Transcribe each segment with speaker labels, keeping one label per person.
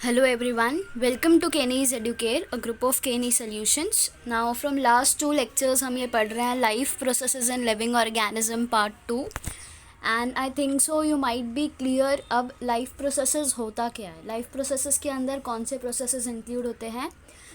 Speaker 1: Hello everyone, welcome to Kenny's Educare, a group of Kenny Solutions. Now from last two lectures हम ये पढ़ रहे हैं Life Processes in Living Organism Part 2 and I think so you might be clear अब life processes होता क्या है. Life processes के अंदर कौन से processes include होते हैं.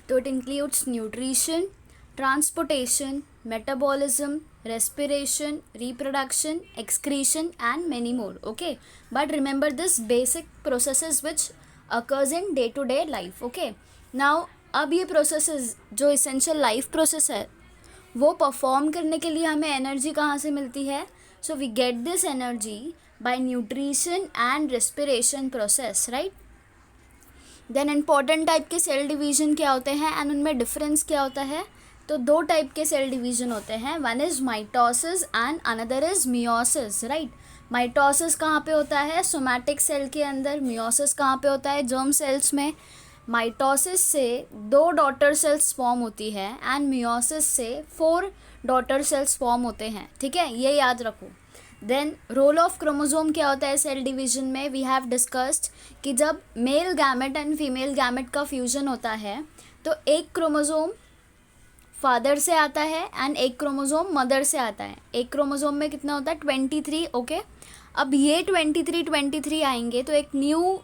Speaker 1: तो it includes nutrition, transportation, metabolism, respiration, reproduction, excretion and many more. Okay, but remember this basic processes which occurs in day to day life. Okay, now अब ये processes जो essential life process है वो perform करने के लिए हमें energy कहाँ से मिलती है. So we get this energy by nutrition and respiration process, right? Then important type के सेल डिवीजन क्या होते हैं एंड उनमें डिफरेंस क्या होता है. तो दो टाइप के सेल डिवीजन होते हैं, one is mitosis and another is meiosis, right. Mitosis कहाँ पे होता है, सोमैटिक सेल के अंदर. मियोसिस कहाँ पे होता है, जर्म सेल्स में. माइटोसिस से 2 डॉटर सेल्स फॉर्म होती है एंड मियोसिस से 4 डॉटर सेल्स फॉर्म होते हैं. ठीक है, ये याद रखो. देन रोल ऑफ क्रोमोजोम क्या होता है सेल डिवीजन में, वी हैव डिस्कस्ड कि जब male gamete and female gamete का फ्यूजन होता है तो एक क्रोमोजोम फादर से आता है एंड एक क्रोमोजोम मदर से आता है. एक क्रोमोजोम में कितना होता है 23. ओके, अब ये 23 आएंगे तो एक न्यू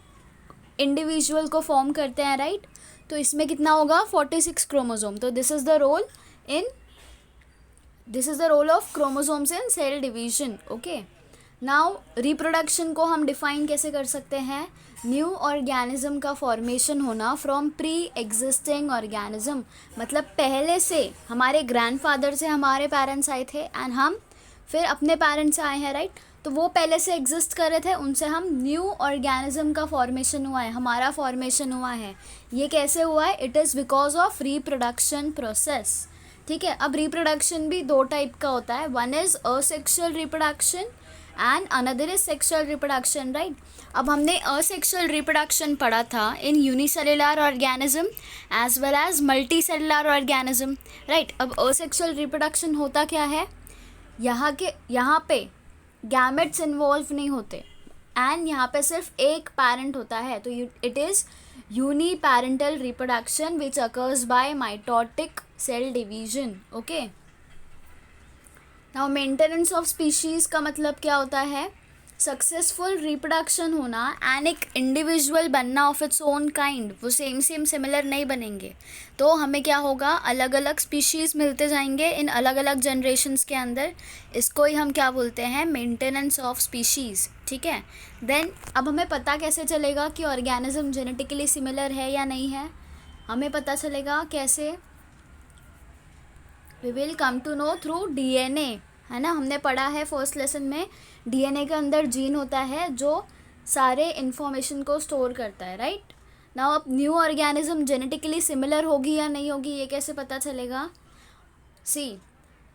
Speaker 1: इंडिविजुअल को फॉर्म करते हैं, राइट. तो इसमें कितना होगा 46 क्रोमोजोम. तो this is the role of chromosomes in cell division. Okay, now reproduction को हम डिफाइन कैसे कर सकते हैं, न्यू ऑर्गेनिज्म का फॉर्मेशन होना फ्रॉम प्री एग्जिस्टिंग ऑर्गेनिज्म. मतलब पहले से हमारे ग्रैंडफादर से हमारे पेरेंट्स आए थे एंड हम फिर अपने पेरेंट्स से आए हैं, राइट. तो वो पहले से एग्जिस्ट कर रहे थे, उनसे हम न्यू ऑर्गेनिज्म का फॉर्मेशन हुआ है, हमारा फॉर्मेशन हुआ है. ये कैसे हुआ है, it is because of reproduction process. ठीक है, अब रिप्रोडक्शन भी 2 टाइप का होता है, one is asexual reproduction and another is sexual reproduction, right. अब हमने असेक्सुअल रिप्रोडक्शन पढ़ा था in unicellular organism as well as multi cellular organism, right. अब असेक्सुअल रिप्रोडक्शन होता क्या है, यहाँ पे गैमेट्स इन्वॉल्व नहीं होते एंड यहाँ पे सिर्फ एक पेरेंट होता है. तो it is uniparental reproduction which occurs by mitotic cell division. Okay, now maintenance of species का मतलब क्या होता है, सक्सेसफुल रिप्रोडक्शन होना एंड एक इंडिविजुअल बनना ऑफ इट्स ओन काइंड. वो सेम सिमिलर नहीं बनेंगे तो हमें क्या होगा, अलग अलग स्पीशीज़ मिलते जाएंगे इन अलग अलग जनरेशन्स के अंदर. इसको ही हम क्या बोलते हैं, मेंटेनेंस ऑफ स्पीशीज़. ठीक है, देन अब हमें पता कैसे चलेगा कि ऑर्गेनिज्म जेनेटिकली सिमिलर है या नहीं है. हमें पता चलेगा कैसे, we will come to know through DNA, है ना. हमने पढ़ा है फर्स्ट लेसन में डीएनए के अंदर जीन होता है जो सारे इन्फॉर्मेशन को स्टोर करता है, राइट. नाउ अब न्यू ऑर्गेनिज्म जेनेटिकली सिमिलर होगी या नहीं होगी ये कैसे पता चलेगा, see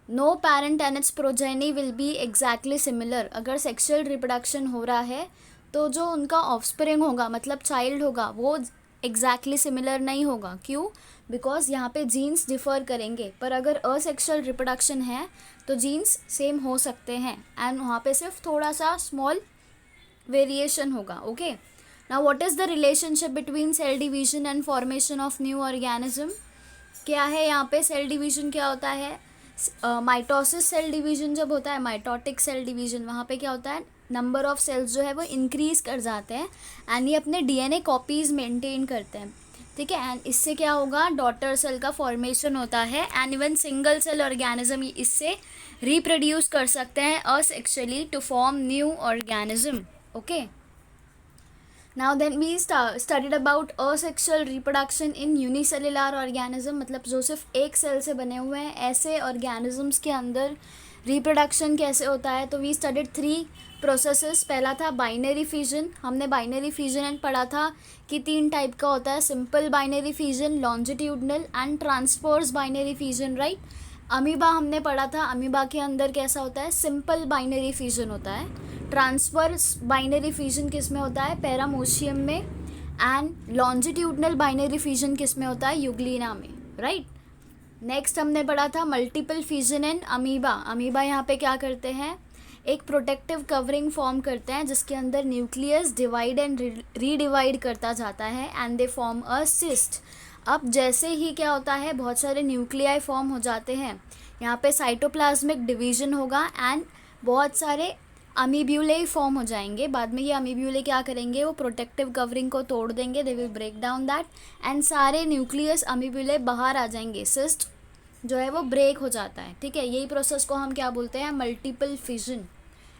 Speaker 1: no parent and it's progeny will be exactly similar. अगर सेक्सुअल रिप्रोडक्शन हो रहा है तो जो उनका ऑफस्प्रिंग होगा मतलब चाइल्ड होगा वो एग्जैक्टली सिमिलर नहीं होगा. क्यों, बिकॉज यहाँ पे जीन्स डिफ़र करेंगे. पर अगर असेक्सुअल रिप्रोडक्शन है तो जीन्स सेम हो सकते हैं एंड वहाँ पे सिर्फ थोड़ा सा स्मॉल वेरिएशन होगा. Okay, now what is the relationship between cell division and formation of new organism. क्या है यहाँ पे, सेल डिवीजन क्या होता है, माइटोसिस सेल डिवीजन जब होता है, माइटोटिक सेल डिवीजन, वहाँ पे क्या होता है, नंबर ऑफ सेल्स जो है वो इंक्रीज़ कर जाते हैं एंड ये अपने डीएनए कॉपीज़ मेंटेन करते हैं. ठीक है, एंड इससे क्या होगा, डॉटर सेल का फॉर्मेशन होता है and even single cell organism इससे रिप्रोड्यूस कर सकते हैं asexually to form new organism. Okay, now then we studied about asexual reproduction in unicellular organism. मतलब जो सिर्फ एक सेल से बने हुए हैं ऐसे ऑर्गेनिजम्स के अंदर रिप्रोडक्शन कैसे होता है. तो वी स्टडीड 3 प्रोसेसेस. पहला था बाइनरी फिजन. हमने बाइनरी फिजन पढ़ा था कि 3 टाइप का होता है, simple binary fission, longitudinal and transverse binary fission, right. Amoeba हमने पढ़ा था, अमीबा के अंदर कैसा होता है, सिंपल बाइनरी फिजन होता है. ट्रांसवर्स बाइनरी फिजन किस में होता है, पैरामोशियम में. एंड लॉन्जिट्यूडनल बाइनरी फिजन किस में होता है, यूग्लिना में, राइट. नेक्स्ट हमने पढ़ा था multiple fission in amoeba. Amoeba यहाँ पे क्या करते हैं, एक प्रोटेक्टिव कवरिंग फॉर्म करते हैं जिसके अंदर न्यूक्लियस डिवाइड एंड रीडिवाइड करता जाता है and they form a cyst. अब जैसे ही क्या होता है, बहुत सारे न्यूक्लियाई फॉर्म हो जाते हैं, यहाँ पे साइटोप्लाज्मिक डिवीजन होगा एंड बहुत सारे अमीब्यूले फॉर्म हो जाएंगे। बाद में ये अमीब्यूले क्या करेंगे, वो प्रोटेक्टिव कवरिंग को तोड़ देंगे, they will break down that and सारे न्यूक्लियस अमीब्यूले बाहर आ जाएंगे, सिस्ट जो है वो ब्रेक हो जाता है। ठीक है, यही प्रोसेस को हम क्या बोलते हैं, मल्टीपल फिजन।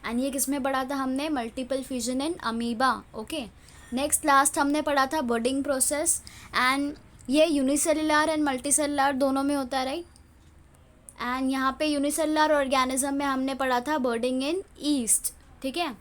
Speaker 1: एंड ये किसमें पढ़ा था हमने, multiple fission in amoeba. Okay, next last हमने पढ़ा था बर्डिंग प्रोसेस एंड ये यूनिसेलुलर एंड मल्टीसेलुलर दोनों में होता है, राइट। एंड यहाँ पे यूनिसेलुलर ऑर्गेनिज्म में हमने पढ़ा था बर्डिंग इन ईस्ट। ठीक है,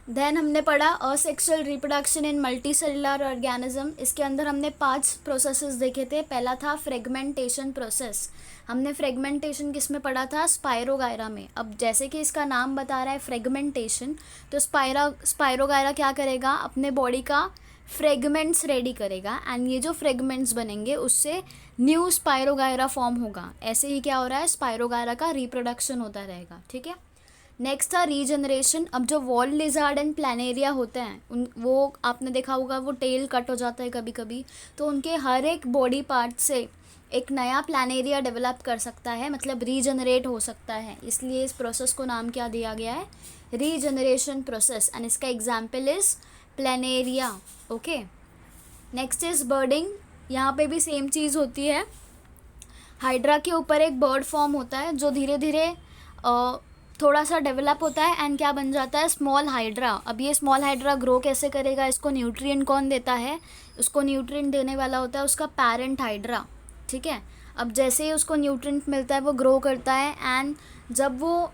Speaker 1: देन हमने पढ़ा असेक्सुअल रिप्रोडक्शन इन मल्टीसेलुलर ऑर्गेनिज्म। इसके अंदर हमने 5 प्रोसेसेस देखे थे। पहला था फ्रेगमेंटेशन प्रोसेस। हमने फ्रेगमेंटेशन किस में पढ़ा था, स्पायरोगायरा में। अब जैसे कि इसका नाम बता रहा है फ्रेगमेंटेशन, तो स्पायरोगायरा क्या करेगा, अपने बॉडी का फ्रेगमेंट्स रेडी करेगा एंड ये जो फ्रेगमेंट्स बनेंगे उससे न्यू स्पायरोगायरा फॉर्म होगा। ऐसे ही क्या हो रहा है, स्पायरोगायरा का रिप्रोडक्शन होता रहेगा। ठीक है, नेक्स्ट था रीजनरेशन। अब जो वॉल लिजार्ड एंड प्लानेरिया होते हैं वो आपने देखा होगा, वो टेल कट हो जाता है कभी कभी, तो उनके हर एक बॉडी पार्ट से एक नया प्लानेरिया डेवलप कर सकता है, मतलब रीजनरेट हो सकता है। इसलिए इस प्रोसेस को नाम क्या दिया गया है, रीजनरेशन प्रोसेस, एंड इसका example is planaria. Okay, next is budding. यहाँ पे भी सेम चीज़ होती है। हाइड्रा के ऊपर एक बर्ड फॉर्म होता है जो धीरे धीरे थोड़ा सा डेवलप होता है एंड क्या बन जाता है, स्मॉल हाइड्रा। अब ये स्मॉल हाइड्रा ग्रो कैसे करेगा, इसको न्यूट्रिएंट कौन देता है, उसको न्यूट्रिएंट देने वाला होता है उसका पेरेंट हाइड्रा। ठीक है, अब जैसे ही उसको न्यूट्रिएंट मिलता है वो ग्रो करता है एंड जब वो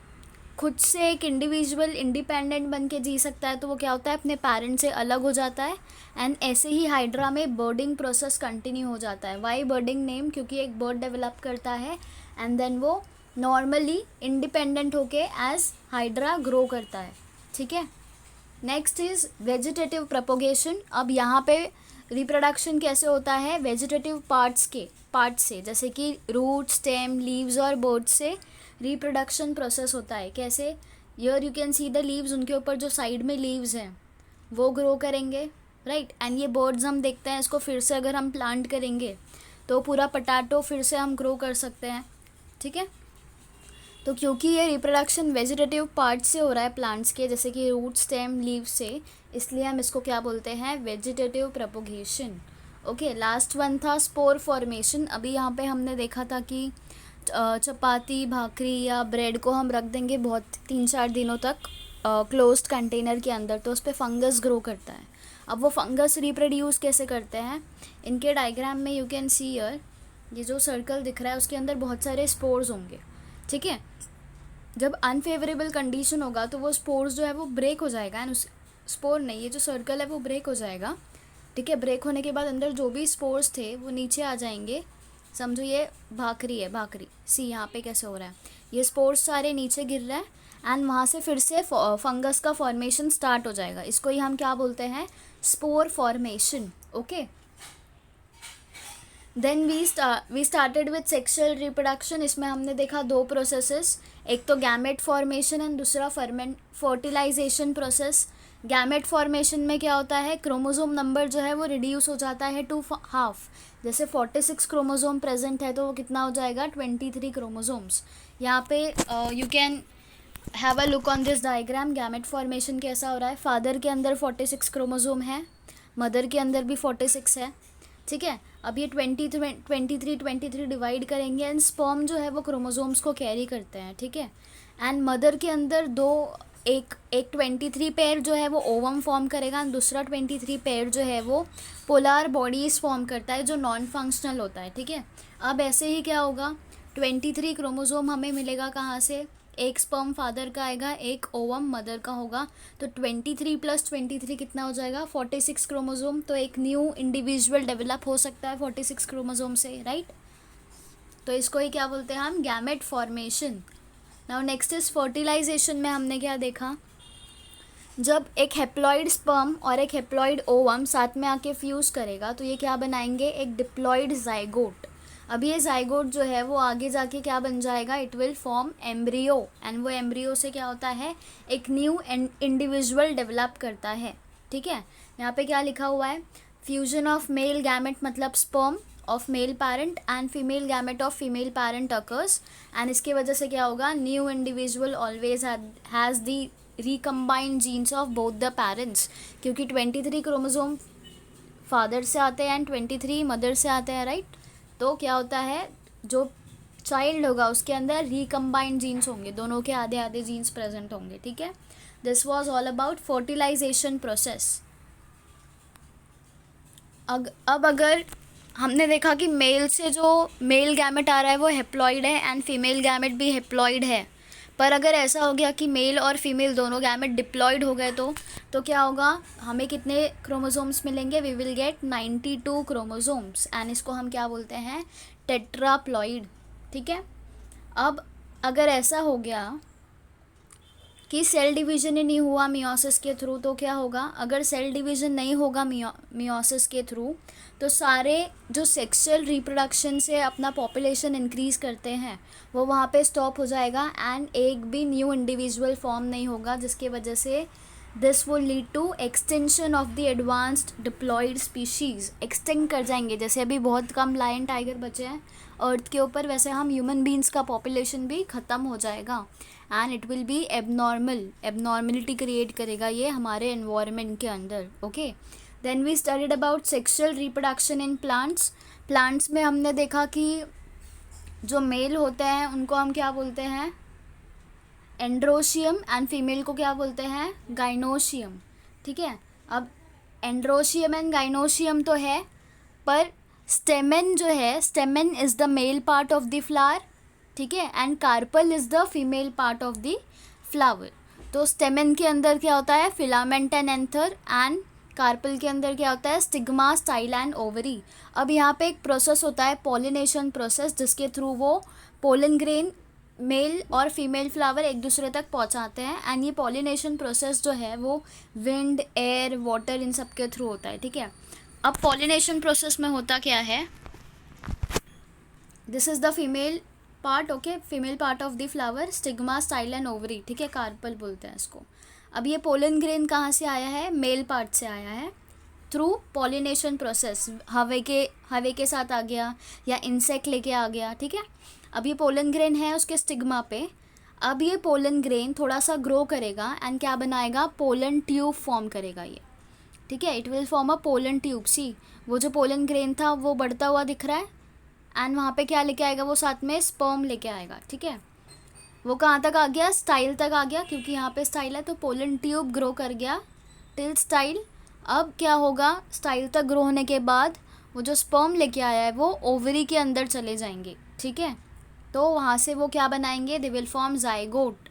Speaker 1: खुद से एक इंडिविजुअल इंडिपेंडेंट बन के जी सकता है तो वो क्या होता है, अपने पेरेंट से अलग हो जाता है एंड ऐसे ही हाइड्रा में बर्डिंग प्रोसेस कंटिन्यू हो जाता है। वाई बर्डिंग नेम, क्योंकि एक बर्ड डेवलप करता है एंड देन वो नॉर्मली इंडिपेंडेंट होके एज हाइड्रा ग्रो करता है। ठीक है, नेक्स्ट इज वेजिटेटिव प्रोपोगेशन। अब यहाँ पे रिप्रोडक्शन कैसे होता है, वेजिटेटिव पार्ट्स से, जैसे कि रूट, स्टेम, लीव्स और बोर्ड से रिप्रोडक्शन प्रोसेस होता है। कैसे, here you can see the leaves, उनके ऊपर जो साइड में लीव्स हैं वो ग्रो करेंगे, राइट। एंड ये बर्ड्स हम देखते हैं, इसको फिर से अगर हम प्लांट करेंगे तो पूरा पोटैटो फिर से हम ग्रो कर सकते हैं। ठीक है, तो क्योंकि ये रिप्रोडक्शन वेजिटेटिव पार्ट से हो रहा है प्लांट्स के, जैसे कि रूट, स्टेम, लीव से, इसलिए हम इसको क्या बोलते हैं, vegetative propagation. Okay, last one था स्पोर फॉर्मेशन। अभी यहाँ पे हमने देखा था कि चपाती, भाकरी या ब्रेड को हम रख देंगे बहुत 3-4 दिनों तक क्लोज्ड कंटेनर के अंदर, तो उस पर फंगस ग्रो करता है। अब वो फंगस रिप्रोड्यूस कैसे करते हैं, इनके डायग्राम में यू कैन सी हियर, ये जो सर्कल दिख रहा है उसके अंदर बहुत सारे स्पोर्स होंगे। ठीक है, जब अनफेवरेबल कंडीशन होगा तो वो स्पोर्स जो है वो ब्रेक हो जाएगा एंड उस स्पोर नहीं, ये जो सर्कल है वो ब्रेक हो जाएगा। ठीक है, ब्रेक होने के बाद अंदर जो भी स्पोर्स थे वो नीचे आ जाएंगे। समझो ये भाकरी है, भाकरी सी, यहाँ पे कैसे हो रहा है, ये स्पोर्स सारे नीचे गिर रहा है एंड वहाँ से फिर से फंगस का फॉर्मेशन स्टार्ट हो जाएगा। इसको ही हम क्या बोलते हैं, spore formation. Okay, then we started with sexual reproduction. इसमें हमने देखा 2 प्रोसेसेस, एक तो गैमेट फॉर्मेशन एंड दूसरा फर्टिलाइजेशन प्रोसेस। गैमेट फॉर्मेशन में क्या होता है, क्रोमोसोम नंबर जो है वो रिड्यूस हो जाता है टू हाफ। जैसे 46 क्रोमोसोम प्रेजेंट है तो वो कितना हो जाएगा, 23 क्रोमोसोम्स। यहाँ पे you can have a look on this diagram. Gamete formation कैसा हो रहा है, फादर के अंदर 46 क्रोमोसोम है, मदर के अंदर भी 46 है। ठीक है, अब ये 23 डिवाइड करेंगे एंड स्पर्म जो है वो क्रोमोसोम्स को कैरी करते हैं। ठीक है, एंड मदर के अंदर एक 23 पेयर जो है वो ओवम फॉर्म करेगा एंड दूसरा 23 पेयर जो है वो पोलर बॉडीज फॉर्म करता है जो नॉन फंक्शनल होता है। ठीक है, अब ऐसे ही क्या होगा, 23 क्रोमोसोम हमें मिलेगा कहाँ से, एक स्पर्म फादर का आएगा, एक ओवम मदर का होगा, तो 23 + 23 कितना हो जाएगा, 46 क्रोमोसोम। तो एक न्यू इंडिविजुअल डेवलप हो सकता है 46 क्रोमोसोम से, राइट। तो इसको ही क्या बोलते हैं हम, gamete formation. Now next is fertilisation में हमने क्या देखा, जब एक हेप्लॉइड स्पर्म और एक हेप्लॉइड ओवम साथ में आके फ्यूज़ करेगा तो ये क्या बनाएंगे, एक डिप्लॉइड जाइगोट। अब ये जाइगोट जो है वो आगे जाके क्या बन जाएगा, it will form embryo, and वो एम्ब्रियो से क्या होता है, एक न्यू इंडिविजुअल डेवलप करता है। ठीक है, यहाँ पे क्या लिखा हुआ है, फ्यूजन ऑफ मेल गैमेट मतलब sperm of male parent and female gamete of female parent occurs, and इसके वजह से क्या होगा, new individual always has the recombined jeans of both the parents, क्योंकि 23 क्रोमोसोम फादर से आते हैं एंड 23 मदर से आते हैं, राइट। तो क्या होता है, जो चाइल्ड होगा उसके अंदर रिकम्बाइंड जीन्स होंगे, दोनों के आधे आधे जीन्स प्रेजेंट होंगे। ठीक है, this was all about fertilisation process. अब अगर हमने देखा कि मेल से जो मेल गैमेट आ रहा है वो हेप्लॉइड है एंड फीमेल गैमेट भी हेप्लॉइड है, पर अगर ऐसा हो गया कि मेल और फीमेल दोनों गैमेट डिप्लॉइड हो गए तो क्या होगा, हमें कितने क्रोमोसोम्स मिलेंगे, we will get 92 chromosomes, and इसको हम क्या बोलते हैं, टेट्राप्लॉइड। ठीक है, अब अगर ऐसा हो गया कि सेल डिवीजन ही नहीं हुआ मियोसिस के थ्रू, तो क्या होगा, अगर सेल डिवीजन नहीं होगा मियोसिस के थ्रू, तो सारे जो सेक्सुअल रिप्रोडक्शन से अपना पॉपुलेशन इंक्रीज़ करते हैं वो वहाँ पे स्टॉप हो जाएगा, एंड एक भी न्यू इंडिविजुअल फॉर्म नहीं होगा, जिसके वजह से this will lead to extension of the advanced diploid species, extend कर जाएंगे। जैसे अभी बहुत कम लायन टाइगर बचे हैं अर्थ के ऊपर, वैसे हम ह्यूमन बींग्स का पॉपुलेशन भी ख़त्म हो जाएगा, and it will be abnormality create करेगा ये हमारे एनवायरनमेंट के अंदर। Okay, then we studied about sexual reproduction in plants में हमने देखा कि जो मेल होते हैं उनको हम क्या बोलते हैं, एंड्रोशियम, एंड फीमेल को क्या बोलते हैं, गाइनोशियम। ठीक है, अब एंड्रोशियम एंड गाइनोशियम तो है, पर स्टेमेन जो है, stamen is the male part of the flower, ठीक है, and carpel is the female part of the flower. तो स्टेमेन के अंदर क्या होता है, filament and anther, and carpel के अंदर क्या होता है, स्टिग्मा, स्टाइल एंड ओवरी। अब यहाँ पे एक प्रोसेस होता है पॉलिनेशन प्रोसेस, जिसके थ्रू वो पोलन ग्रेन मेल और फीमेल फ्लावर एक दूसरे तक पहुँचाते हैं, एंड ये पॉलिनेशन प्रोसेस जो है वो विंड, एयर, वाटर इन सब के थ्रू होता है। ठीक है, अब पॉलिनेशन प्रोसेस में होता क्या है, this is the female part, okay, female part of the flower, stigma, style and ovary. ठीक है, कार्पल बोलते हैं इसको। अब ये पोलन ग्रेन कहाँ से आया है, मेल पार्ट से आया है, थ्रू पॉलिनेशन प्रोसेस, हवे के साथ आ गया या इंसेक्ट लेके आ गया। ठीक है, अब ये पोलन ग्रेन है उसके स्टिग्मा पे, अब ये पोलन ग्रेन थोड़ा सा ग्रो करेगा एंड क्या बनाएगा, पोलन ट्यूब फॉर्म करेगा ये। ठीक है, it will form a pollen tube. See, वो जो पोलन ग्रेन था वो बढ़ता हुआ दिख रहा है, एंड वहाँ पे क्या लेके आएगा, वो साथ में स्पर्म लेके आएगा। ठीक है, वो कहाँ तक आ गया, स्टाइल तक आ गया, क्योंकि यहाँ पे स्टाइल है तो पोलन ट्यूब ग्रो कर गया टिल स्टाइल। अब क्या होगा, स्टाइल तक ग्रो होने के बाद वो जो स्पर्म लेके आया है वो ओवरी के अंदर चले जाएंगे। ठीक है, तो वहाँ से वो क्या बनाएंगे, दे विल फॉर्म जाइगोट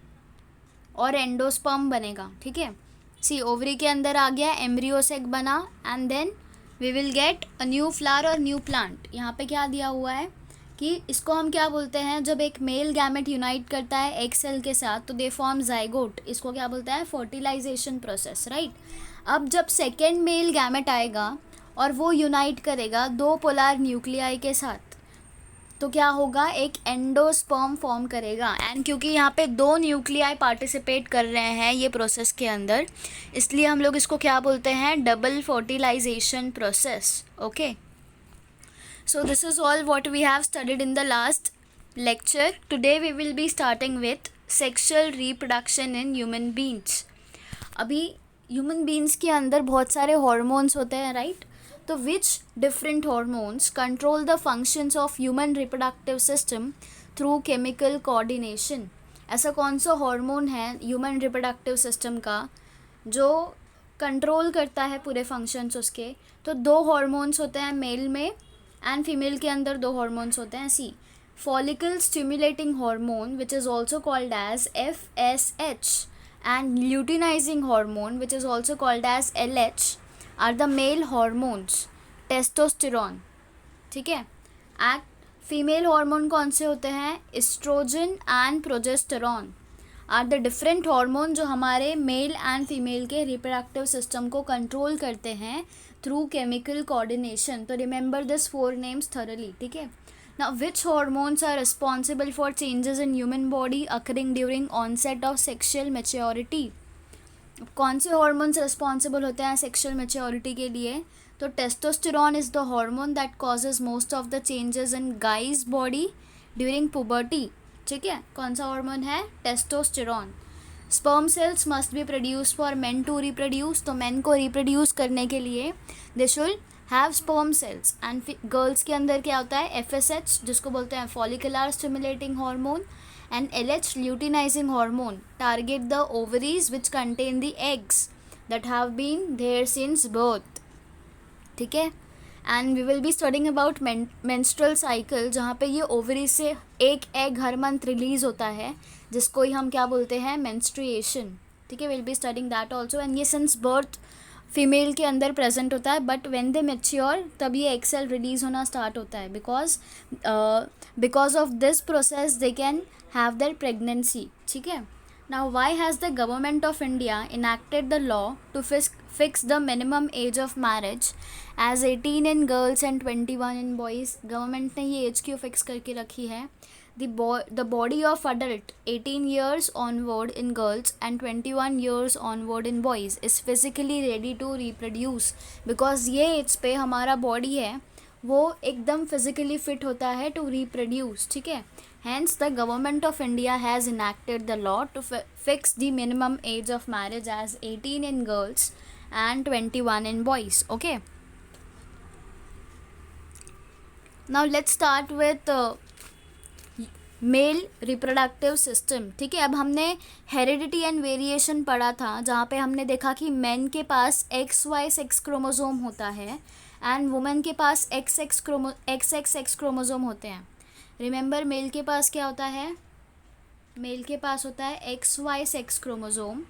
Speaker 1: और एंडोस्पर्म बनेगा। ठीक है, सी, ओवरी के अंदर आ गया, एम्ब्रियो से बना, and then we will get a new flower और न्यू प्लांट। यहाँ पे क्या दिया हुआ है कि इसको हम क्या बोलते हैं, जब एक मेल गैमेट यूनाइट करता है एक सेल के साथ तो दे फॉर्म जाइगोट, इसको क्या बोलते हैं, फर्टिलाइजेशन प्रोसेस, राइट। अब जब सेकेंड मेल गैमेट आएगा और वो यूनाइट करेगा दो पोलर न्यूक्लियाई के साथ, तो क्या होगा, एक एंडोस्पर्म फॉर्म करेगा, एंड क्योंकि यहाँ पे दो न्यूक्लियाई पार्टिसिपेट कर रहे हैं ये प्रोसेस के अंदर, इसलिए हम लोग इसको क्या बोलते हैं, double fertilisation process. Okay, so this is all what we have studied in the last lecture. Today we will be starting with sexual reproduction in human beings. अभी human beings के अंदर बहुत सारे hormones होते हैं, right? तो which different hormones control the functions of human reproductive system through chemical coordination? ऐसा कौन सा हार्मोन है ह्यूमन रिप्रोडक्टिव सिस्टम का जो कंट्रोल करता है पूरे फंक्शंस उसके? तो दो हार्मोन्स होते हैं मेल में, एंड फीमेल के अंदर दो हार्मोन्स होते हैं। See, follicle stimulating hormone which is also called as FSH and luteinizing hormone which is also called as LH are the male hormones, testosterone. ठीक है, फीमेल हार्मोन कौन से होते हैं, estrogen and progesterone are the different hormone जो हमारे male and female के reproductive system को कंट्रोल करते हैं थ्रू केमिकल कोऑर्डिनेशन। तो रिमेंबर दिस 4 नेम्स थॉरली। ठीक है, Now, which hormones are responsible for changes in human body occurring during onset of sexual maturity? कौन से हॉर्मोन्स रिस्पॉन्सिबल होते हैं सेक्सुअल मेच्योरिटी के लिए? तो testosterone is the hormone that causes most of the changes in guys body during puberty. ठीक है, कौन सा हार्मोन है? Testosterone. Sperm cells must be produce for men to reproduce. तो मेन को रिप्रोड्यूस करने के लिए they should have sperm cells. And girls के अंदर क्या होता है? FSH, जिसको बोलते हैं follicular stimulating hormone, and LH luteinizing hormone target the ovaries which contain the eggs that have been there since birth. ठीक है, and we will be studying about menstrual cycle, जहाँ पे ये ओवरी से एक एग हर मंथ रिलीज होता है, जिसको ही हम क्या बोलते हैं? menstruation. ठीक है, we'll be studying that also. and ये since birth फीमेल के अंदर प्रेजेंट होता है, बट व्हेन दे मैच्योर तब ये एग सेल रिलीज होना स्टार्ट होता है. Because of this process they can have their pregnancy. ठीक है. Now why has the government of India enacted the law to fix the minimum age of marriage age 18 in girls and 21 in boys? Government ने ये as क्यों fix करके रखी है? The body of adult 18 years onward in girls and 21 years onward in boys is physically ready to reproduce. because ये as पे हमारा body है वो एकदम फिजिकली फिट होता है टू reproduce. ठीक है. Hence the government of India has enacted the law to fix the minimum age of marriage as 18 in girls and 21 in boys. Okay. Now let's start with mail reproductive system. ठीक है, अब हमने heredity and variation पढ़ा था, जहाँ पे हमने देखा कि मेन के पास XY सेक्स क्रोमोसोम होता है एंड वुमेन के पास XX सेक्स क्रोमोसोम होते हैं. रिमेंबर, मेल के पास क्या होता है? मेल के पास होता है XY sex chromosome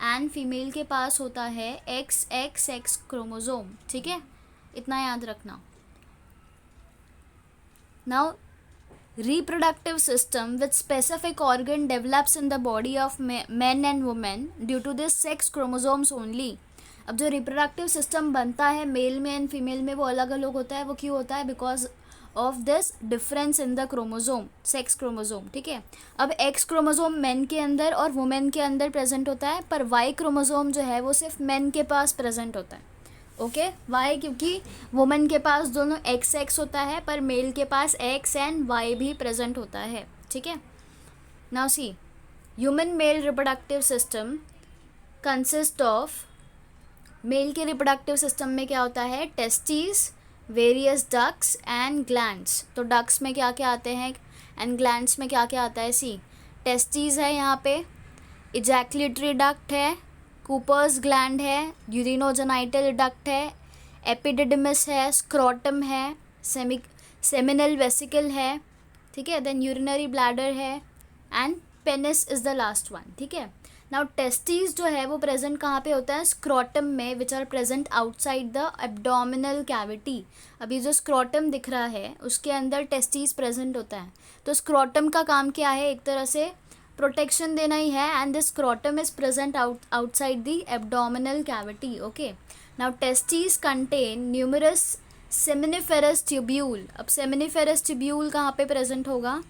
Speaker 1: and female के पास होता है XX सेक्स क्रोमोसोम. ठीक है, इतना याद रखना. Now reproductive system with specific organ develops in the body of men and women due to this sex chromosomes only. अब जो reproductive system बनता है मेल में एंड फीमेल में वो अलग अलग होता है. वो क्यों होता है? Because of this difference in the chromosome, sex chromosome. ठीक है. अब X क्रोमोसोम मेन के अंदर और वुमेन के अंदर प्रेजेंट होता है, पर Y क्रोमोसोम जो है वो सिर्फ मेन के पास प्रेजेंट होता है. ओके. वाई? क्योंकि वुमेन के पास दोनों XX होता है, पर मेल के पास X एंड Y भी प्रेजेंट होता है. ठीक है. Now see, human male reproductive system consist of, male के रिप्रोडक्टिव सिस्टम में क्या होता है? Testis, various ducts and glands. तो डक्ट्स में क्या क्या आते हैं एंड ग्लैंड्स में क्या क्या आता है? सी, टेस्टिस है यहाँ पे, इजैकुलेटरी डक्ट है, कूपर्स ग्लैंड है, यूरिनोजेनाइटल डक्ट है, एपिडिडमिस है, स्क्रोटम है, सेमिनल वेसिकल है. ठीक है. देन यूरिनरी ब्लैडर है and penis is the last one. ठीक है. नाउ टेस्टिस जो है वो प्रेजेंट कहाँ पे होता है? स्क्रोटम में, which are present outside the abdominal cavity. अभी जो स्क्रोटम दिख रहा है उसके अंदर टेस्टिस प्रेजेंट होता है. तो स्क्रोटम का काम क्या है? एक तरह से प्रोटेक्शन देना ही है. And this scrotum is present outside the abdominal cavity. Okay. Now testis contain numerous seminiferous tubule. अब सेमिनिफेरस ट्यूब्यूल कहाँ पे प्रेजेंट होगा?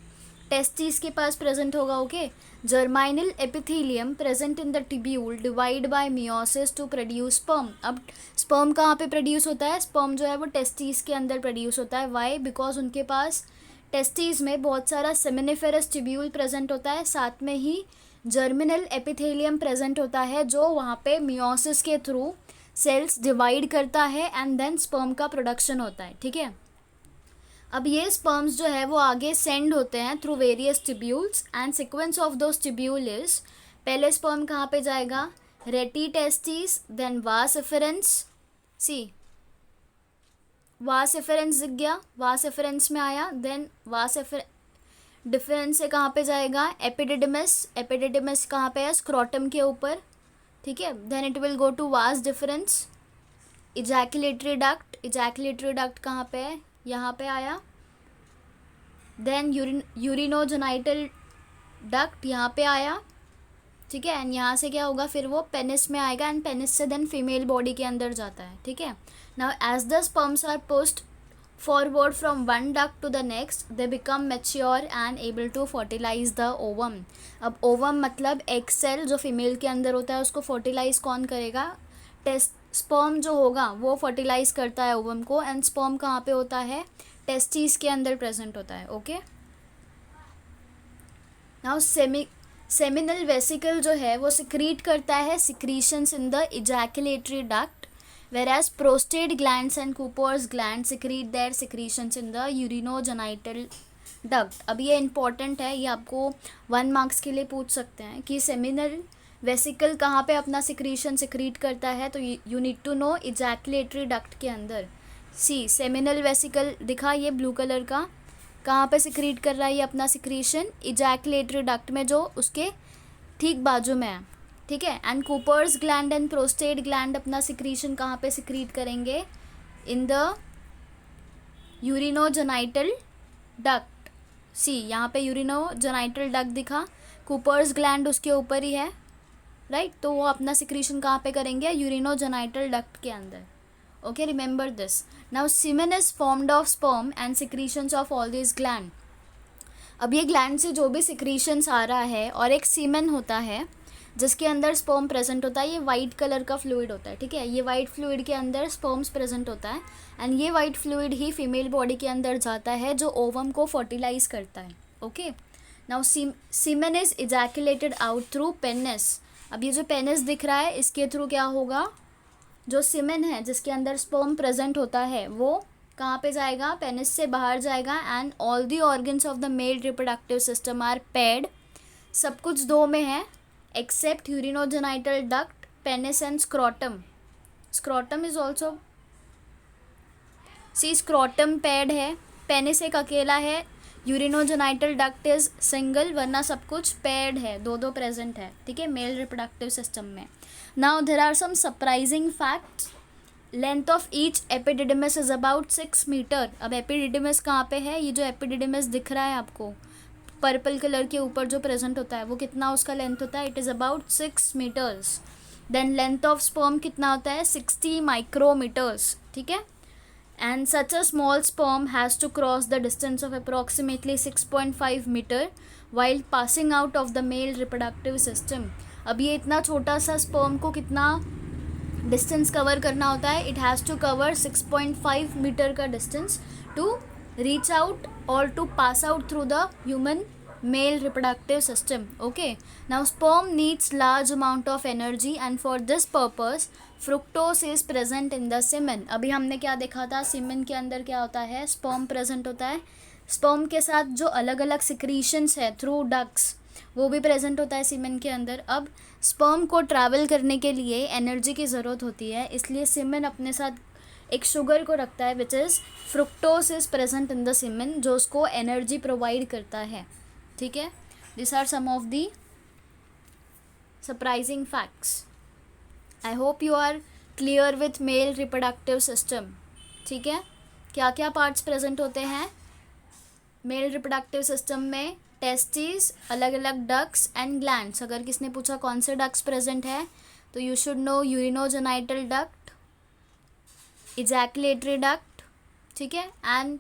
Speaker 1: टेस्टिस के पास प्रेजेंट होगा. Okay. Germinal epithelium present in the tubule divide by meiosis to produce sperm. अब sperm कहाँ पे प्रोड्यूस होता है? स्पर्म जो है वो टेस्टिस के अंदर प्रोड्यूस होता है. वाई? बिकॉज उनके पास टेस्टिस में बहुत सारा सेमिनिफेरस ट्यूब्यूल प्रेजेंट होता है, साथ में ही जर्मिनल एपिथेलियम प्रेजेंट होता है जो वहाँ पे मियोसिस के थ्रू सेल्स डिवाइड करता है एंड देन स्पर्म का प्रोडक्शन होता है. ठीक है. अब ये स्पर्म्स जो है वो आगे सेंड होते हैं through various tubules and sequence of those tubule is, पहले स्पर्म कहाँ पे जाएगा? रेटी टेस्टिस, देन वास एफरेंस. सी, वास एफरेंस दिख गया, वास एफरेंस में आया, देन वास डिफरेंस से कहाँ पे जाएगा? एपिडिडमिस. एपिडिडमिस कहाँ पे है? स्क्रोटम के ऊपर. ठीक है. Then it will go to vas deferens. Ejaculatory duct. Ejaculatory duct कहाँ पे है? यहाँ पे आया. देन यूरिनोजेनाइटल डक्ट यहाँ पे आया. ठीक है. एंड यहाँ से क्या होगा? फिर वो पेनिस में आएगा एंड पेनिस से देन फीमेल बॉडी के अंदर जाता है. ठीक है. Now as the sperms are pushed forward from one duct to the next, they become mature and able to fertilize the ovum. अब ovum मतलब egg cell जो फीमेल के अंदर होता है, उसको fertilize कौन करेगा? टेस्ट स्पर्म जो होगा वो fertilize करता है ovum को, एंड स्पर्म कहाँ पे होता है? टेस्टिस के अंदर प्रेजेंट होता है. ओके, नाउ सेमिनल वेसिकल जो है वो सिक्रीट करता है secretions in the ejaculatory duct, whereas prostate glands and Cooper's gland secrete their secretions in the urinogenital duct. अब ये important है, ये आपको 1 मार्क्स के लिए पूछ सकते हैं कि सेमिनल वेसिकल कहाँ पे अपना सिक्रीशन सिक्रीट करता है. तो you need to know ejaculatory duct के अंदर. सी सेमिनल वेसिकल दिखा ये ब्लू कलर का, कहाँ पे सिक्रीट कर रहा है ये अपना सिक्रीशन? इजैकुलेटरी डक्ट में, जो उसके ठीक बाजू में है. ठीक है, and Cowper's gland and prostate gland अपना सिक्रीशन कहाँ पे सिक्रीट करेंगे? In the urinogenital duct. See यहाँ पे यूरिनोजेनाइटल डक्ट दिखा, कूपर्स ग्लैंड उसके ऊपर ही है, राइट. तो वो अपना सिक्रीशन कहाँ पे करेंगे? यूरिनोजेनाइटल डक्ट के अंदर. Okay, remember this. Now semen is formed of sperm and secretions of all this gland. अब ये ग्लैंड से जो भी सिक्रीशंस आ रहा है, और एक सीमेन होता है जिसके अंदर स्पर्म प्रेजेंट होता है. ये वाइट कलर का फ्लूइड होता है. ठीक है, ये वाइट फ्लूइड के अंदर स्पर्म्स प्रेजेंट होता है, एंड ये वाइट फ्लूइड ही फीमेल बॉडी के अंदर जाता है जो ओवम को फर्टिलाइज करता है. Okay, now semen is ejaculated out through penis. अब ये जो पेनिस दिख रहा है इसके थ्रू क्या होगा? जो सीमेन है जिसके अंदर स्पर्म प्रेजेंट होता है वो कहाँ पे जाएगा? पेनिस से बाहर जाएगा, and all the organs of the male reproductive system are paired. सब कुछ दो में है except urinogenital duct, penis and scrotum. Scrotum is also, see scrotum paired है, penis एक अकेला है, urinogenital duct is single, वरना सब कुछ paired है, दो दो present है. ठीक है, male reproductive system में. Now there are some surprising facts. Length of each epididymis is about 6 meter. अब epididymis कहाँ पे है? ये जो epididymis दिख रहा है आपको पर्पल कलर के ऊपर जो प्रेजेंट होता है, वो कितना उसका लेंथ होता है? It is about 6 metres. Then length of sperm कितना होता है? 60 माइक्रोमीटर्स. ठीक है, and such a small sperm has to cross the distance of approximately 6.5 metre while passing out of the male reproductive system. अब ये इतना छोटा सा स्पर्म को कितना डिस्टेंस कवर करना होता है? It has to cover 6.5 metre का distance to reach out or to pass out through the human male reproductive system. Okay, now sperm needs large amount of energy and for this purpose fructose is present in the semen. अभी हमने क्या देखा था? सीमेन के अंदर क्या होता है? स्पर्म प्रेजेंट होता है. स्पर्म के साथ जो अलग अलग सिक्रीशंस है थ्रू डक्ट्स, वो भी प्रेजेंट होता है सीमेन के अंदर. अब स्पर्म को ट्रैवल करने के लिए एनर्जी की ज़रूरत होती है, इसलिए सीमेन अपने साथ एक शुगर को रखता है which is fructose is present in the semen, जो उसको एनर्जी प्रोवाइड करता है. ठीक है, this are some of the surprising facts. I hope you are clear with male reproductive system. ठीक है, क्या क्या पार्ट्स प्रेजेंट होते हैं मेल रिप्रोडक्टिव सिस्टम में? टेस्टिस, अलग अलग डक्ट्स एंड ग्लैंड्स. अगर किसने पूछा कौन से डक्ट्स प्रेजेंट है, तो you should know urinogenital duct, ejaculatory duct. ठीक है, एंड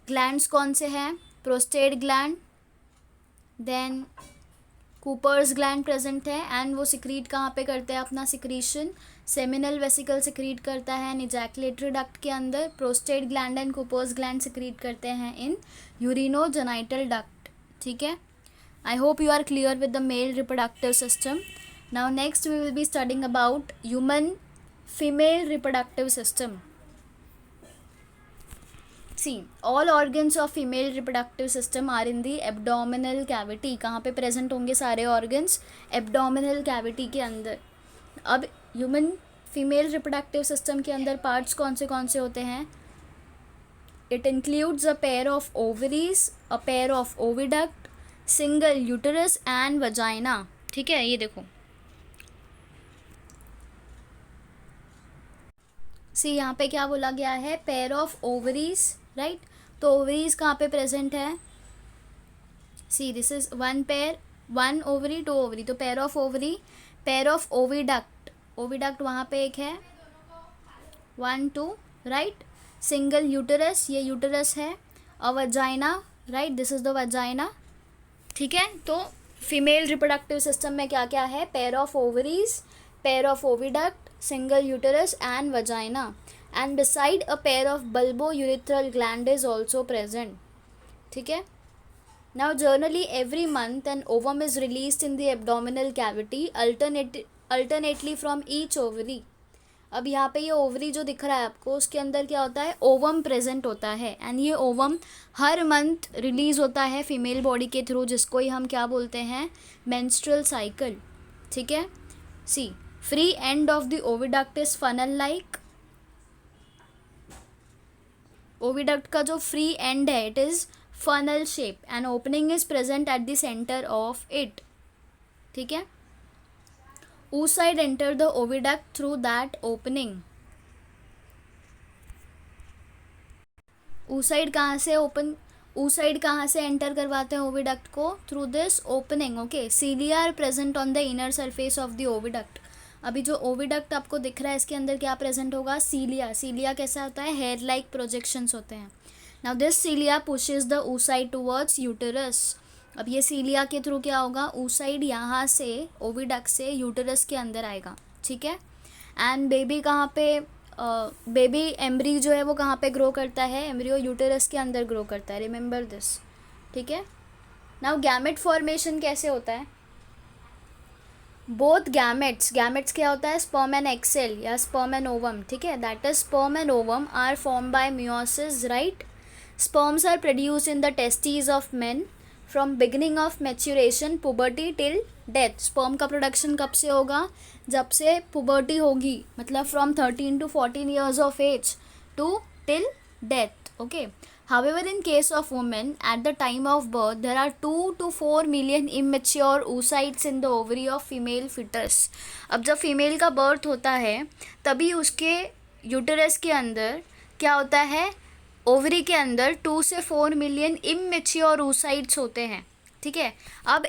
Speaker 1: ग्लैंड्स कौन से हैं? Prostate gland, then Cowper's gland present है, एंड वो सिक्रीट कहाँ पे करते हैं अपना सिक्रीशन? सेमिनल वेसिकल सिक्रीट करता है एंड इजैकुलेटरी डक्ट के अंदर. Prostate gland and Cowper's gland secrete करते हैं इन यूरिनोजेनाइटल डक्ट. ठीक है, I hope you are clear with the male reproductive system. Now next we will be studying about human female reproductive system. See, all organs of female reproductive system are in the abdominal cavity. कहाँ पे present होंगे सारे organs? abdominal cavity के अंदर. अब human female reproductive system के अंदर parts कौन से होते हैं? It includes a pair of ovaries, a pair of oviduct, single uterus and vagina. ठीक है, ये देखो, सी यहाँ पे क्या बोला गया है? Pair of ovaries, right. तो ओवरीज कहाँ पे प्रेजेंट है? See this is one pair, one ovary, two ovary. तो pair of ovary, pair of oviduct, oviduct वहाँ पे एक है, 1 2, राइट. सिंगल यूटरस, ये यूटरस है, a vagina, right, this is the vagina, ठीक है। तो फीमेल रिप्रोडक्टिव सिस्टम में क्या क्या है, pair of ovaries, pair of oviduct, single uterus and vagina, and beside a pair of bulbo urethral gland is also present, ठीक है। Now generally every month an ovum is released in the abdominal cavity alternately from each ovary. अब यहाँ पे ये ovary जो दिख रहा है आपको, उसके अंदर क्या होता है, ओवम प्रेजेंट होता है, एंड ये ओवम हर मंथ रिलीज होता है फीमेल बॉडी के थ्रू, जिसको ही हम क्या बोलते हैं, मेंस्ट्रुअल साइकिल, ठीक है। See free end of the oviduct is funnel like, oviduct का जो फ्री एंड है it is funnel shape and opening is present at the center of it, ठीक है। oocyte enter the oviduct through that opening, oocyte कहाँ से open, oocyte कहाँ से enter करवाते हैं ओविडक्ट को, through this opening, okay. cilia are present on the inner surface of the oviduct. अभी जो ओविडक्ट आपको दिख रहा है इसके अंदर क्या प्रेजेंट होगा, सीलिया, सीलिया कैसा होता है, हेयर लाइक प्रोजेक्शंस होते हैं। Now this cilia pushes the oocyte towards uterus. अब ये सीलिया के थ्रू क्या होगा, oocyte यहाँ से ओविडक्ट से यूटरस के अंदर आएगा, ठीक है। एंड बेबी कहाँ पे, बेबी एम्ब्री जो है वो कहाँ पे ग्रो करता है, एम्ब्रियो यूटरस के अंदर ग्रो करता है, रिमेंबर दिस, ठीक है। नाउ गैमेट फॉर्मेशन कैसे होता है, बोथ गैमेट्स, गैमेट्स क्या होता है, स्पर्म एंड एक्स सेल या स्पर्म एंड ओवम, ठीक है, that is sperm and ovum are form by meiosis, right. Sperms are produced in the testes of men from beginning of maturation, puberty till death. Sperm का production कब से होगा, जब से puberty होगी, मतलब from 13 to 14 years of age to till death, okay. However, in case of women, at the time of birth, there are 2 to 4 million immature oocytes in the ovary of female fetus. अब जब female का birth होता है तभी उसके uterus के अंदर क्या होता है, ओवरी के अंदर 2 से 4 मिलियन इमेच्योर oocytes होते हैं, ठीक है। अब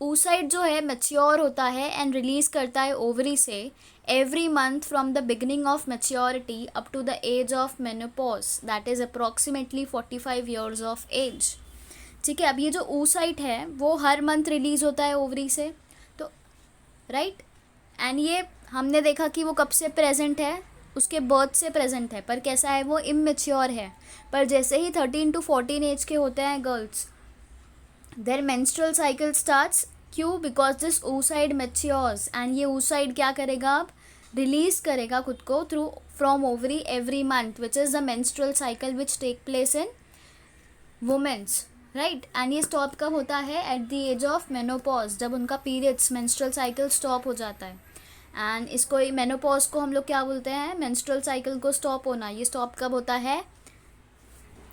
Speaker 1: oocyte जो है मैच्योर होता है एंड रिलीज करता है ओवरी से every month from the beginning of maturity up to the age of menopause, that is approximately 45 years of age, ठीक है। अब ये जो oocyte है वो हर मंथ रिलीज होता है ओवरी से, तो राइट, एंड ये हमने देखा कि वो कब से प्रेजेंट है, उसके बर्थ से प्रेजेंट है, पर कैसा है, वो इमेच्योर है। पर जैसे ही 13 to 14 एज के होते हैं girls, their menstrual cycle starts, क्यों, because this oocyte matures, and ये oocyte क्या करेगा, अब रिलीज करेगा खुद को through from ovary every month, which is the menstrual cycle which take place in womens, right. And ये स्टॉप कब होता है, at the age of menopause, जब उनका पीरियड्स मेंस्ट्रुअल साइकिल स्टॉप हो जाता है। एंड इसको मेनोपॉज को हम लोग क्या बोलते हैं, मेंस्ट्रुअल साइकिल को स्टॉप होना, ये स्टॉप कब होता है,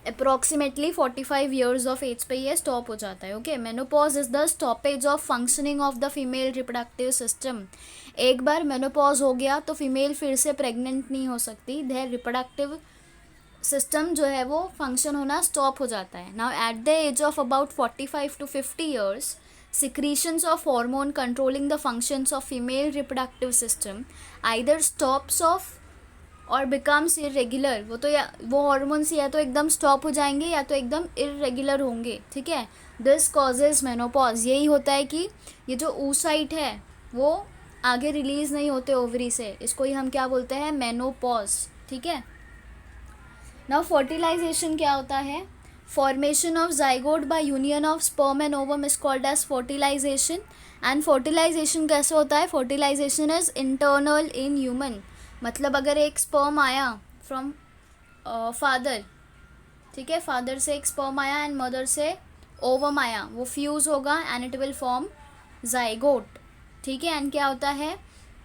Speaker 1: अप्रॉक्सीमेटली 45 ईयर्स ऑफ एज पे ये स्टॉप हो जाता है, okay. Menopause is the stoppage of functioning of the female reproductive system. एक बार मेनोपॉज हो गया तो फीमेल फिर से प्रेग्नेंट नहीं हो सकती, देयर रिप्रोडक्टिव सिस्टम जो है वो फंक्शन होना स्टॉप हो जाता है। Now at the age of about 45 to 50 years, secretions of hormone controlling the functions of female reproductive system either stops off or becomes irregular, वो तो या वो हॉर्मोन्स या तो एकदम स्टॉप हो जाएंगे या तो एकदम इरेगुलर होंगे, ठीक है। दिस कॉजेज मेनोपॉज, यही होता है कि ये जो oocyte है वो आगे रिलीज नहीं होते ओवरी से, इसको ही हम क्या बोलते हैं, मेनोपॉज, ठीक है। नाउ फर्टिलाइजेशन क्या होता है, formation of zygote by union of sperm and ovum is called as fertilization. and fertilization कैसे होता है, fertilization is internal in human, मतलब अगर एक sperm आया from फादर, ठीक है, फादर से एक sperm आया एंड मदर से ovum आया, वो फ्यूज़ होगा and it will form zygote, ठीक है। एंड क्या होता है,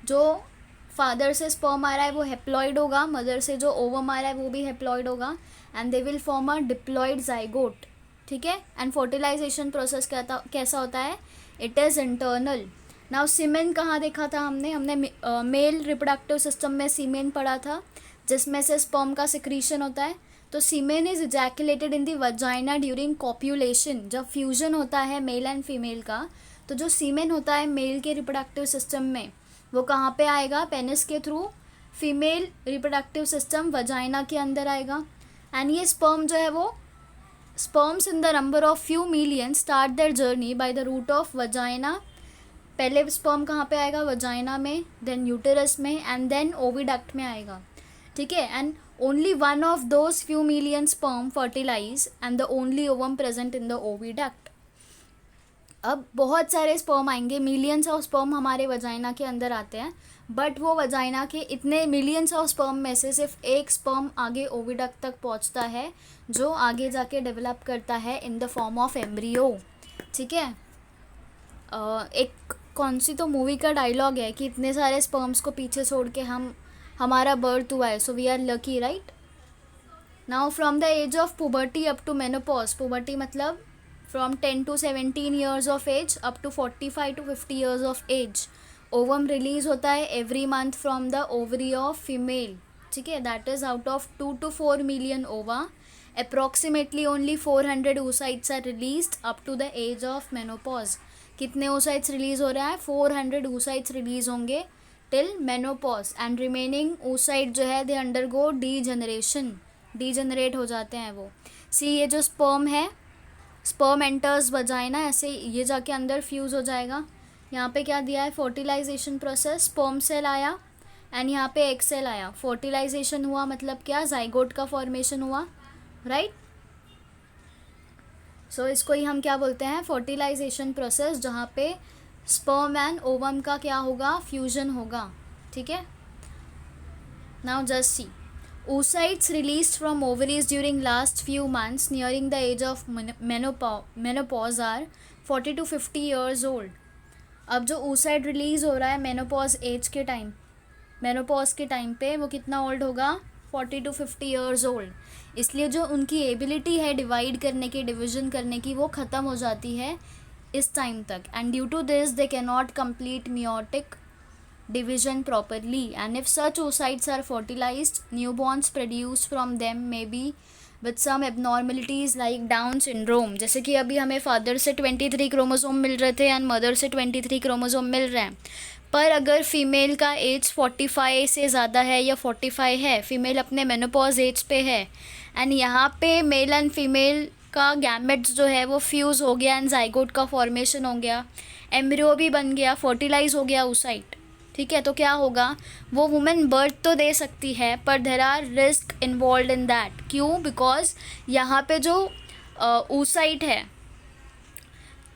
Speaker 1: जो फादर से स्पर्म आ रहा है वो हेप्लॉइड होगा, मदर से जो ओवम आ रहा है वो भी हेप्लॉइड होगा, and they will form a diploid zygote, ठीक है। एंड फर्टिलाइजेशन प्रोसेस कैसा होता है, इट इज़ इंटरनल। नाउ सीमेन कहाँ देखा था हमने मेल रिप्रोडक्टिव सिस्टम में सीमेन पढ़ा था, जिसमें से स्पर्म का सिक्रीशन होता है। तो semen is ejaculated in the vagina during copulation, जब फ्यूजन होता है मेल एंड फीमेल का, तो जो सीमेन होता है मेल के रिप्रोडक्टिव सिस्टम में वो कहाँ पे आएगा, पेनिस के through female reproductive system vagina के अंदर आएगा, एंड ये स्पर्म जो है वो sperms in the number of few million start their journey by the route of vagina. पहले स्पर्म कहाँ पे आएगा? वजाइना में, देन यूटेरस में, एंड देन ओविडक्ट में आएगा, ठीक है। And only one of those few million sperm fertilize and the only ovum present in the oviduct. अब बहुत सारे स्पर्म आएंगे, मिलियंस ऑफ स्पर्म हमारे वजाइना के अंदर आते हैं, बट वो वजाइना के इतने मिलियंस ऑफ स्पर्म में से सिर्फ एक स्पर्म आगे ओविडक्ट तक पहुंचता है, जो आगे जाके डेवलप करता है in the form of embryo, ठीक है। एक कौन सी तो मूवी का डायलॉग है कि इतने सारे स्पर्म्स को पीछे छोड़ के हमारा बर्थ हुआ है, so we are lucky, right. Now from the age of puberty up to menopause, puberty मतलब from 10 to 17 years of age up to 45 to 50 years of age, ovum release होता है every month from the ovary of female, ठीक है। That is out of 2 to 4 million ova, approximately only 400 oocytes are released up to the age of menopause. कितने oocytes release हो रहा है? 400 oocytes release होंगे till menopause, and remaining oocyte जो है they undergo degeneration, degenerate हो जाते हैं वो। सी ये जो स्पर्म है, स्पर्म एंटर्स वजाइना, ऐसे ये जाके अंदर फ्यूज़ हो जाएगा। यहाँ पे क्या दिया है? फर्टिलाइजेशन प्रोसेस, स्पर्म सेल आया एंड यहाँ पे एग सेल आया, फर्टिलाइजेशन हुआ मतलब क्या? जाइगोट का फॉर्मेशन हुआ, राइट। सो इसको ही हम क्या बोलते हैं? फर्टिलाइजेशन प्रोसेस, जहाँ पे स्पर्म एंड ओवम का क्या होगा? फ्यूजन होगा, ठीक है। Now just see, oocytes released from ovaries during last few months nearing the age of menopause are 40 to 50 years old। अब जो oocyte रिलीज़ हो रहा है मेनोपॉज एज के टाइम, मेनोपॉज के टाइम पे वो कितना ओल्ड होगा? 40 to 50 years old। इसलिए जो उनकी एबिलिटी है डिवाइड करने की, डिविज़न करने की, वो ख़त्म हो जाती है इस टाइम तक, and due to this they can not complete meiotic division properly, and if such oocytes are fertilized, newborns produced from them may be with some abnormalities like Down syndrome। जैसे कि अभी हमें फादर से 23 chromosome मिल रहे थे and mother से 23 chromosome मिल रहे हैं, पर अगर फीमेल का एज 45 से ज़्यादा है या 45 है, फीमेल अपने मेनोपॉज एज पे है, एंड यहाँ पे मेल एंड फीमेल का गैमेट्स जो है वो फ्यूज़ हो गया एंड जाइगोट का फॉर्मेशन हो गया, एम्ब्रियो भी बन गया, फर्टिलाइज हो गया oocyte, ठीक है। तो क्या होगा? वो वुमेन बर्थ तो दे सकती है, पर there are risk involve in that. क्यों? बिकॉज यहाँ पे जो oocyte है,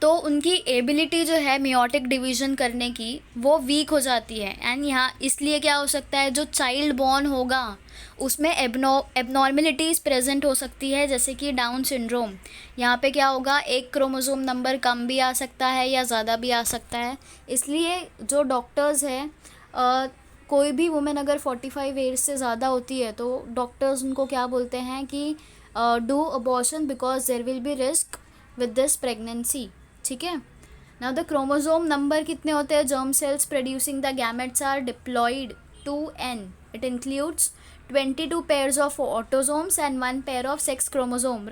Speaker 1: तो उनकी एबिलिटी जो है meiotic डिवीज़न करने की वो वीक हो जाती है, एंड यहाँ इसलिए क्या हो सकता है? जो चाइल्ड बॉर्न होगा उसमें एबनॉर्मेलिटीज़ प्रेजेंट हो सकती है, जैसे कि डाउन सिंड्रोम। यहाँ पे क्या होगा? एक क्रोमोसोम नंबर कम भी आ सकता है या ज़्यादा भी आ सकता है। इसलिए जो डॉक्टर्स हैं, कोई भी वुमेन अगर 45 एज से ज़्यादा होती है तो डॉक्टर्स उनको क्या बोलते हैं कि do abortion because there will be risk with this pregnancy, ठीक है। नाउ द क्रोमोसोम नंबर कितने होते हैं? Germ cells producing the gametes are diploid to n। It includes 22 pairs of autosomes and 1 pair of sex chromosome,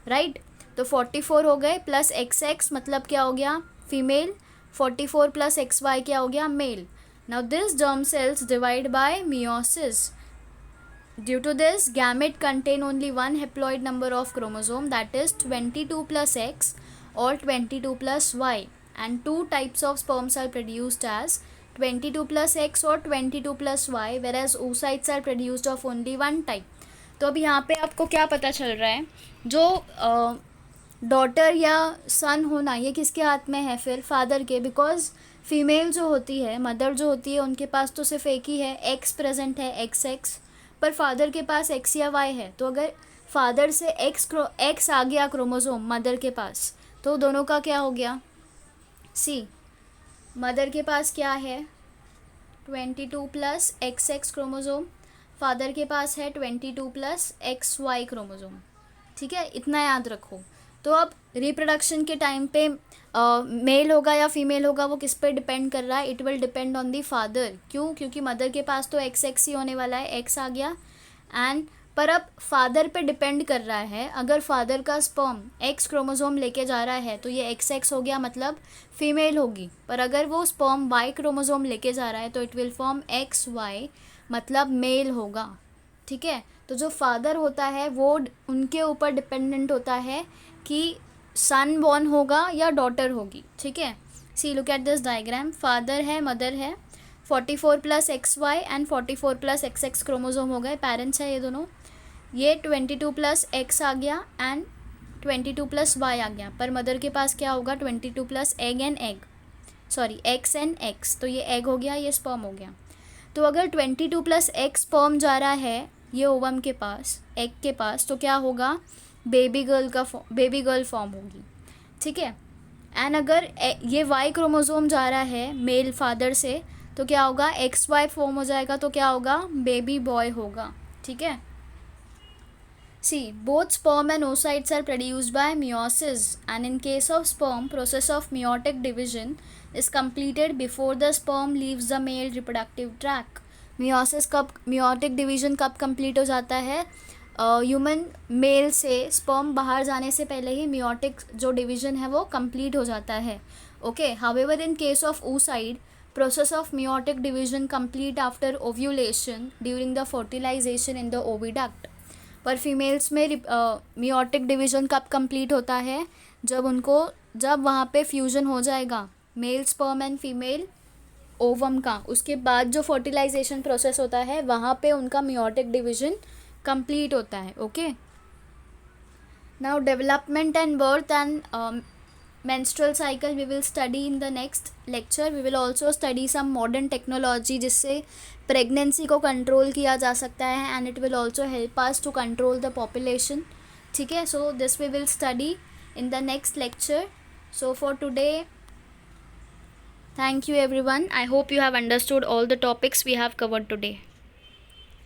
Speaker 1: right. तो 44 हो गए plus XX मतलब क्या हो गया? फीमेल। 44 प्लस XY क्या हो गया? Male. Now this germ cells divide by meiosis। Due to this, gamete contain only one haploid number of chromosome, that is 22 plus X or 22 plus Y, and two types of sperms are produced as 22 plus X or 22 plus Y, whereas oocytes are produced of only one type। तो अब यहाँ पे आपको क्या पता चल रहा है? जो डॉटर या सन होना ये किसके हाथ में है? फिर फादर के, बिकॉज फीमेल जो होती है, मदर जो होती है, उनके पास तो सिर्फ एक ही है, एक्स प्रेजेंट है, XX, पर फादर के पास एक्स या वाई है। तो अगर फादर से एक्स आ गया क्रोमोसोम मदर के पास, तो दोनों का क्या हो गया? सी, मदर के पास क्या है? 22 प्लस XX क्रोमोसोम, फादर के पास है 22 प्लस XY क्रोमोसोम, ठीक है। इतना याद रखो। तो अब रिप्रोडक्शन के टाइम पे मेल होगा या फीमेल होगा वो किस पे डिपेंड कर रहा है? It will depend on the father. क्यों? क्योंकि मदर के पास तो XX ही होने वाला है, X आ गया, एंड पर अब फादर पे डिपेंड कर रहा है। अगर फादर का स्पर्म X क्रोमोसोम लेके जा रहा है तो ये XX हो गया, मतलब फीमेल होगी, पर अगर वो स्पर्म Y क्रोमोसोम लेके जा रहा है तो इट विल फॉर्म XY, मतलब मेल होगा, ठीक है। तो जो फादर होता है वो उनके ऊपर डिपेंडेंट होता है कि सन बॉर्न होगा या डॉटर होगी, ठीक है। See look at this diagram, father है, मदर है, 44 plus XY and 44 plus XX chromosome हो गए, पेरेंट्स है ये दोनों। ये 22 प्लस X आ गया एंड 22 प्लस Y आ गया, पर मदर के पास क्या होगा, 22 plus egg and egg, sorry X and X, तो ये एग हो गया, ये स्पर्म हो गया। तो अगर 22 प्लस X स्पर्म जा रहा है ये ओवम के पास, एग के पास, तो क्या होगा, बेबी गर्ल फॉर्म होगी, ठीक है। एंड अगर ये Y क्रोमोसोम जा रहा है मेल फादर से, तो क्या होगा, XY फॉर्म हो जाएगा, तो क्या होगा, बेबी बॉय होगा, ठीक है। See, both sperm and oocytes are produced by meiosis, and in case of sperm, process of meiotic division is completed before the sperm leaves the male reproductive tract. meiotic division कब complete हो जाता है, human male से sperm बाहर जाने से पहले ही meiotic जो division है वो complete हो जाता है, okay. However, in case of oocyte, process of meiotic division complete after ovulation during the fertilization in the oviduct. पर फीमेल्स में मियोटिक डिवीज़न कब कंप्लीट होता है, जब वहाँ पे फ्यूजन हो जाएगा mail sperm and female ovum का, उसके बाद जो फर्टिलाइजेशन प्रोसेस होता है वहाँ पे उनका मियोटिक डिवीज़न कंप्लीट होता है, okay. Now development and birth and menstrual cycle we will study in the next lecture. We will also study some modern technology जिससे प्रेगनेंसी को कंट्रोल किया जा सकता है, and it will also help us to control the population, ठीक है। So this we will study in the next lecture. So for today, thank you everyone. I hope you have understood all the topics we have covered today.